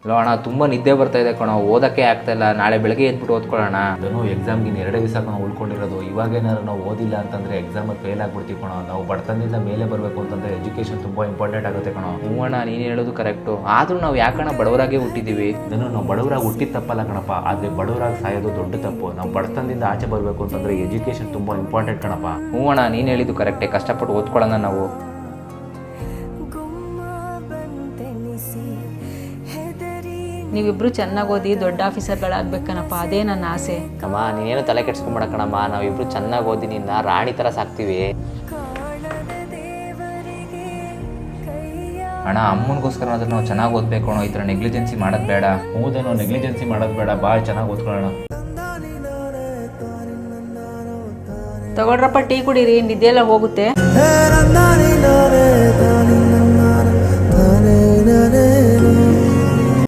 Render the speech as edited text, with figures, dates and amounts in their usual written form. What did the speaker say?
Low ಅಣ್ಣ ತುಂಬ ನಿದ್ದೆ ಬರ್ತಾ ಇದೆ ಕಣೋ, ಓದೋಕ್ಕೆ ಆಗ್ತಾ ಇಲ್ಲ. ನಾಳೆ ಬೆಳಗ್ಗೆ ಎದ್ಬಿಟ್ಟು ಓದ್ಕೊಳ್ಳೋಣ. ಅದನ್ನು ಎಕ್ಸಾಮ್ಗೆ 2 ದಿವಸ ಕಣೋ ಉಳ್ಕೊಂಡಿರೋದು. ಇವಾಗೇನಾದ್ರು ನಾವು ಓದಿಲ್ಲ ಅಂತಂದರೆ ಎಕ್ಸಾಮಲ್ಲಿ ಫೇಲ್ ಆಗಿಬಿಡ್ತೀವಿ ಕಣೋ. ನಾವು ಬಡತನದಿಂದ ಮೇಲೆ ಬರಬೇಕು ಅಂತಂದರೆ ಎಜುಕೇಷನ್ ತುಂಬ ಇಂಪಾರ್ಟೆಂಟ್ ಆಗುತ್ತೆ ಕಣೋ. ಹ್ಞೂ ಅಣ್ಣ, ನೀನು ಹೇಳೋದು ಕರೆಕ್ಟು. ಆದರೂ ನಾವು ಯಾಕಣ್ಣ ಬಡವರಾಗೆ ಹುಟ್ಟಿದ್ದೀವಿ? ಇದನ್ನು ನಾವು ಬಡವರಾಗಿ ಹುಟ್ಟಿದ ತಪ್ಪಲ್ಲ ಕಣಪ್ಪ, ಆದರೆ ಬಡವರಾಗಿ ಸಾಯೋದು ದೊಡ್ಡ ತಪ್ಪು. ನಾವು ಬಡತನದಿಂದ ಆಚೆ ಬರಬೇಕು ಅಂತಂದರೆ ಎಜುಕೇಷನ್ ತುಂಬ ಇಂಪಾರ್ಟೆಂಟ್ ಕಣಪ್ಪ. ಹ್ಞೂ ಅಣ್ಣ, ನೀನು ಹೇಳಿದ್ದು ಕರೆಕ್ಟೇ. ಕಷ್ಟಪಟ್ಟು ಓದ್ಕೊಳ್ಳೋಣ ನಾವು. ನೀವಿಬ್ರು ಚೆನ್ನಾಗಿ ಓದಿ ದೊಡ್ಡ ಆಫೀಸರ್ಗಳಾಗಬೇಕನಪ್ಪ, ಅದೇ ನನ್ನ ಆಸೆ. ಅಮ್ಮ ನೀನೇನು ತಲೆ ಕೆಡ್ಸ್ಕೊಂಬೇಡ ಕಣಮ್ಮ, ನಾವಿಬ್ರು ಚೆನ್ನಾಗಿ ಓದಿ ನಿನ್ನ ರಾಣಿ ಥರ ಸಾಕ್ತೀವಿ. ಅಣ್ಣ, ಅಮ್ಮನಿಗೋಸ್ಕರ ಆದ್ರೆ ನಾವು ಚೆನ್ನಾಗಿ ಓದಬೇಕು ಅಣ್ಣ. ಈ ಥರ ನೆಗ್ಲಿಜೆನ್ಸಿ ಮಾಡೋದು ಬೇಡ. ಹೌದೇನೋ, ನೆಗ್ಲಿಜೆನ್ಸಿ ಮಾಡೋದು ಬೇಡ. ಭಾಳ ಚೆನ್ನಾಗಿ ಓದ್ಕೊಳ್ಳೋಣ. ತಗೊಳ್ರಪ್ಪ, ಟೀ ಕುಡೀರಿ, ನಿದ್ದೆಲ್ಲ ಹೋಗುತ್ತೆ.